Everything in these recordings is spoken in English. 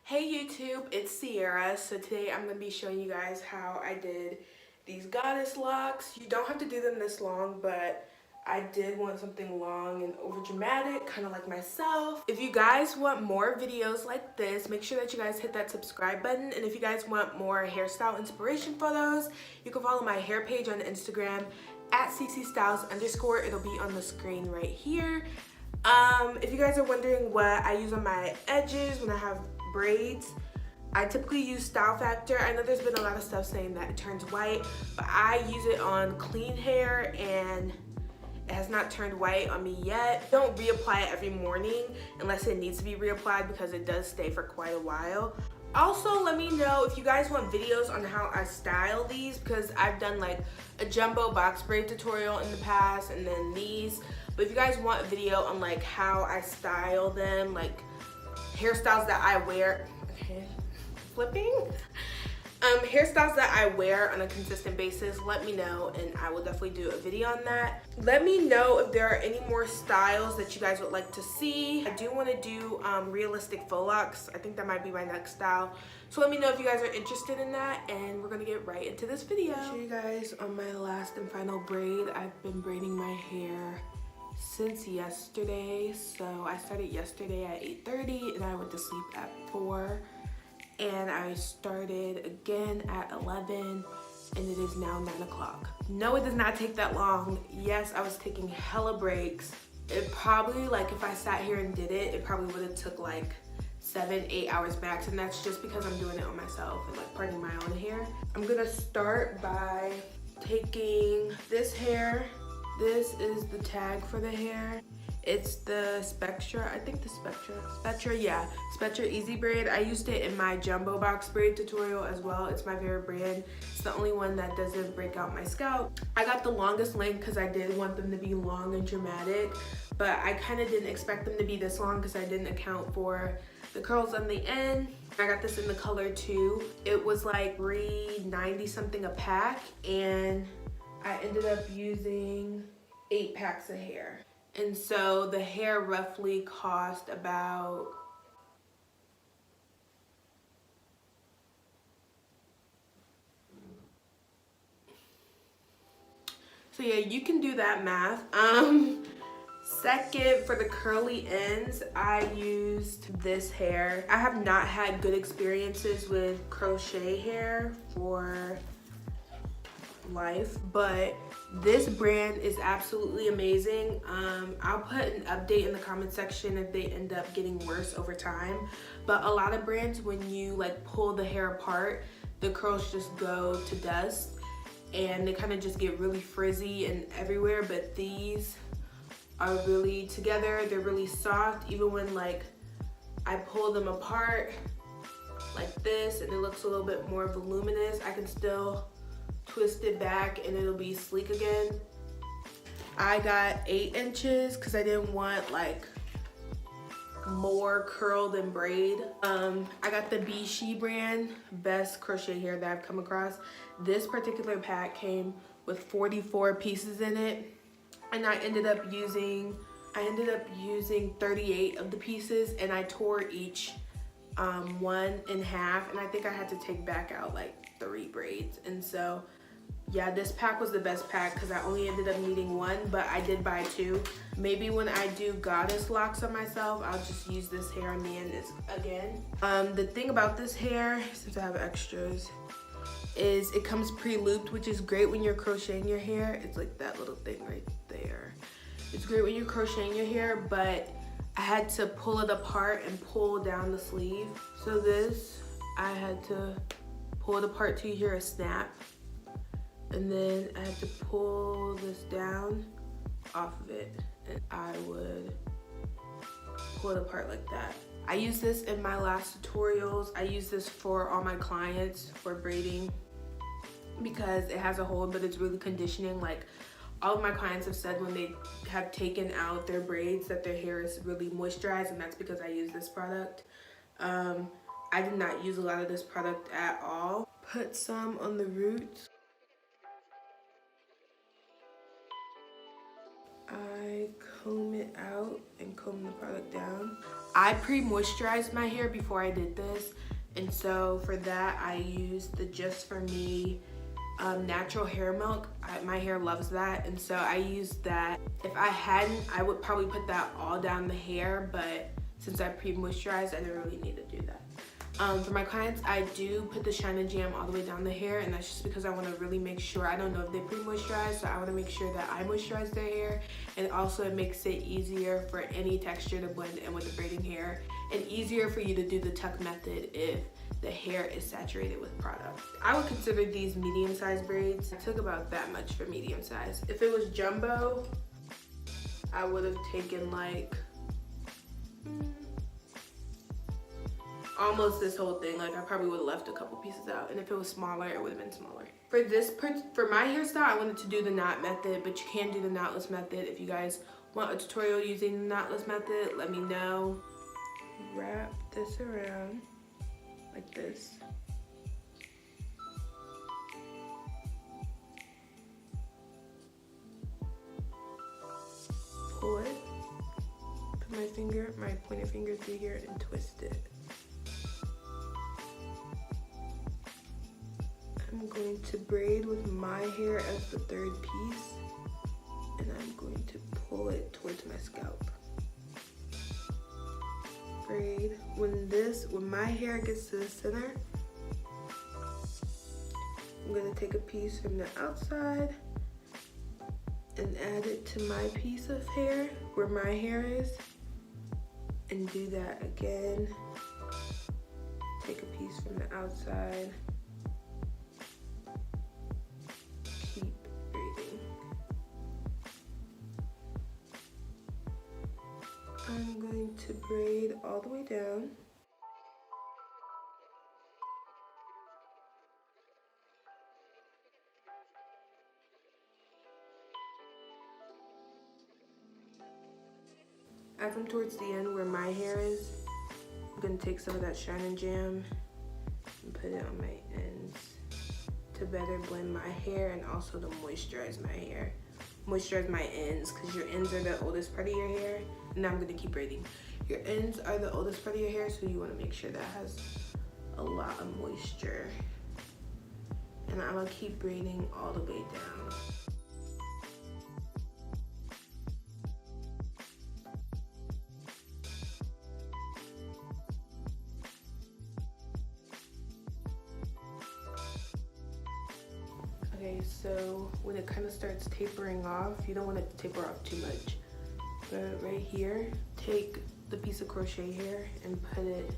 Hey YouTube, it's Sierra. So today I'm going to be showing you guys how I did these goddess locks. You don't have to do them this long, but I did want something long and over dramatic, kind of like myself. If you guys want more videos like this, make sure that you guys hit that subscribe button. And if you guys want more hairstyle inspiration photos, you can follow my hair page on Instagram at ccstyles_. It'll be on the screen right here. If you guys are wondering what I use on my edges when I have braids, I typically use Style Factor. I know there's been a lot of stuff saying that it turns white, but I use it on clean hair and it has not turned white on me yet. Don't reapply it every morning unless it needs to be reapplied because it does stay for quite a while. Also, let me know if you guys want videos on how I style these, because I've done like a jumbo box braid tutorial in the past and then these. But if you guys want a video on like how I style them, like hairstyles that I wear, okay, flipping, hairstyles that I wear on a consistent basis, let me know and I will definitely do a video on that. Let me know if there are any more styles that you guys would like to see. I do want to do realistic faux locks. I think that might be my next style. So let me know if you guys are interested in that, and we're gonna get right into this video. I'll show you guys on my last and final braid. I've been braiding my hair since yesterday. So I started yesterday at 8:30 and I went to sleep at 4. And I started again at 11 and it is now 9 o'clock. No, it does not take that long. Yes, I was taking hella breaks. It probably, like if I sat here and did it, it probably would have took like 7-8 hours max, and that's just because I'm doing it on myself and like parting my own hair. I'm gonna start by taking this hair. This is the tag for the hair. It's the Spectra, I think the Spectra, yeah, Spectra Easy Braid. I used it in my jumbo box braid tutorial as well. It's my favorite brand. It's the only one that doesn't break out my scalp. I got the longest length because I did want them to be long and dramatic, but I kind of didn't expect them to be this long because I didn't account for the curls on the end. I got this in the color 2. It was like $3.90 something a pack, and I ended up using 8 packs of hair. And so the hair roughly cost about so yeah, you can do that math. Second, for the curly ends, I used this hair. I have not had good experiences with crochet hair for life, but this brand is absolutely amazing. I'll put an update in the comment section if they end up getting worse over time, but a lot of brands, when you like pull the hair apart, the curls just go to dust and they kind of just get really frizzy and everywhere. But these are really together, they're really soft. Even when like I pull them apart like this and it looks a little bit more voluminous, I can still twist it back and it'll be sleek again. I got 8 inches because I didn't want like more curl than braid. I got the She brand, best crochet hair that I've come across. This particular pack came with 44 pieces in it, and I ended up using 38 of the pieces, and I tore each one in half, and I think I had to take back out like 3 braids. And so yeah, this pack was the best pack because I only ended up needing 1, but I did buy 2. Maybe when I do goddess locks on myself, I'll just use this hair on the end again. The thing about this hair, since I have extras, is it comes pre-looped, which is great when you're crocheting your hair. It's like that little thing right there. It's great when you're crocheting your hair, but I had to pull it apart and pull down the sleeve. So this, I had to pull it apart till you hear a snap. And then I had to pull this down off of it, and I would pull it apart like that. I use this in my last tutorials. I use this for all my clients for braiding because it has a hold, but it's really conditioning. Like, all of my clients have said when they have taken out their braids that their hair is really moisturized, and that's because I use this product. I did not use a lot of this product at all. Put some on the roots. I comb it out and comb the product down. I pre-moisturized my hair before I did this, and so for that I used the Just For Me natural hair milk. My hair loves that, and so I used that. If I hadn't, I would probably put that all down the hair, but since I pre-moisturized, I didn't really need to do that. For my clients, I do put the Shine and Jam all the way down the hair, and that's just because I want to really make sure. I don't know if they pre-moisturize, so I want to make sure that I moisturize their hair, and also it makes it easier for any texture to blend in with the braiding hair, and easier for you to do the tuck method if the hair is saturated with product. I would consider these medium-sized braids. It took about that much for medium size. If it was jumbo, I would have taken like almost this whole thing. Like I probably would have left a couple pieces out, and if it was smaller, it would have been smaller. For my hairstyle, I wanted to do the knot method, but you can do the knotless method. If you guys want a tutorial using the knotless method, let me know. Wrap this around like this. Pull it, put my pointer finger through here and twist it. I'm going to braid with my hair as the third piece, and I'm going to pull it towards my scalp. Braid. When my hair gets to the center, I'm gonna take a piece from the outside and add it to my piece of hair where my hair is, and do that again. Take a piece from the outside. Keep braiding. I'm going to braid all the way down. As I'm towards the end where my hair is, I'm gonna take some of that Shine and Jam and put it on my ends to better blend my hair and also to moisturize my hair. Moisturize my ends, because your ends are the oldest part of your hair. And now I'm gonna keep braiding. Your ends are the oldest part of your hair, so you wanna make sure that has a lot of moisture. And I'm gonna keep braiding all the way down. Okay, so when it kind of starts tapering off, you don't want it to taper off too much. But right here, take the piece of crochet hair and put it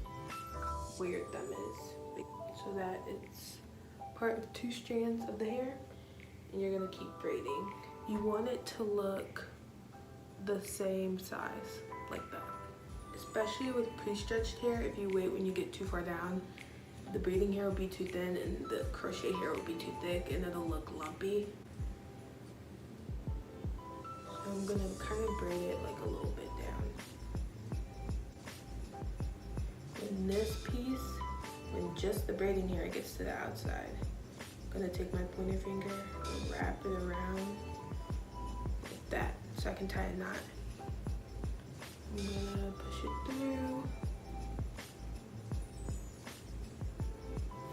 where your thumb is, so that it's part of two strands of the hair, and you're gonna keep braiding. You want it to look the same size, like that. Especially with pre-stretched hair, if you wait when you get too far down, the braiding hair will be too thin and the crochet hair will be too thick, and it'll look lumpy. So I'm gonna kind of braid it like a little bit down. In this piece, when just the braiding hair gets to the outside, I'm gonna take my pointer finger and wrap it around like that so I can tie a knot. I'm gonna push it through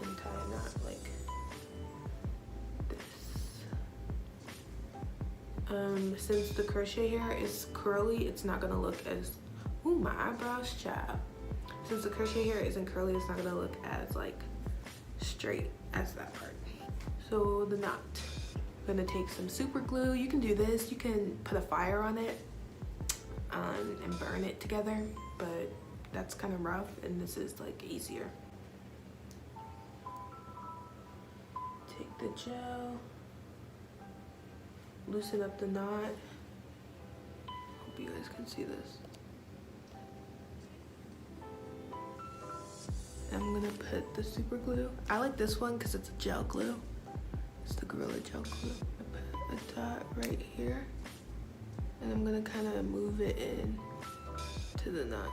and tie a knot like this. Since the crochet hair is curly, it's not gonna look as, ooh, my eyebrows, child. Since the crochet hair isn't curly, it's not gonna look as like straight as that part. So the knot, I'm gonna take some super glue. You can do this, you can put a fire on it and burn it together, but that's kind of rough, and this is like easier. Take the gel, loosen up the knot. Hope you guys can see this. I'm gonna put the super glue. I like this one because it's a gel glue. It's the Gorilla Gel Glue. I put a dot right here, and I'm gonna kind of move it in to the knot.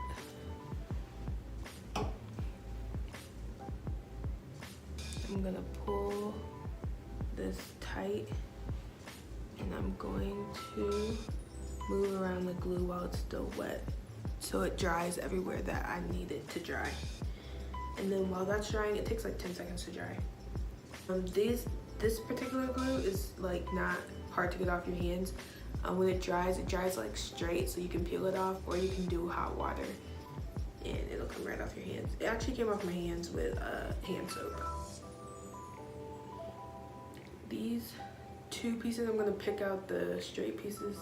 I'm gonna pull this tight, and I'm going to move around the glue while it's still wet so it dries everywhere that I need it to dry. And then while that's drying, it takes like 10 seconds to dry. This particular glue is like not hard to get off your hands. When it dries like straight, so you can peel it off, or you can do hot water and it'll come right off your hands. It actually came off my hands with hand soap. These 2 pieces, I'm gonna pick out the straight pieces.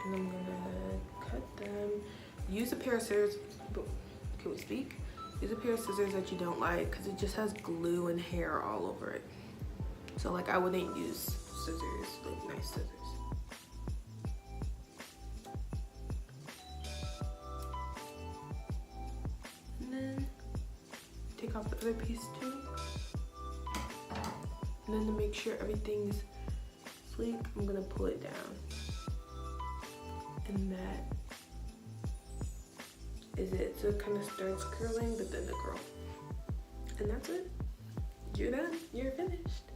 And I'm gonna cut them. Use a pair of scissors. Can we speak? Use a pair of scissors that you don't like, because it just has glue and hair all over it. So like I wouldn't use scissors, like nice scissors. And then take off the other piece too. And then to make sure everything's sleek, I'm gonna pull it down. And that is it. So it kind of starts curling, but then to curl. And that's it. You're done. You're finished.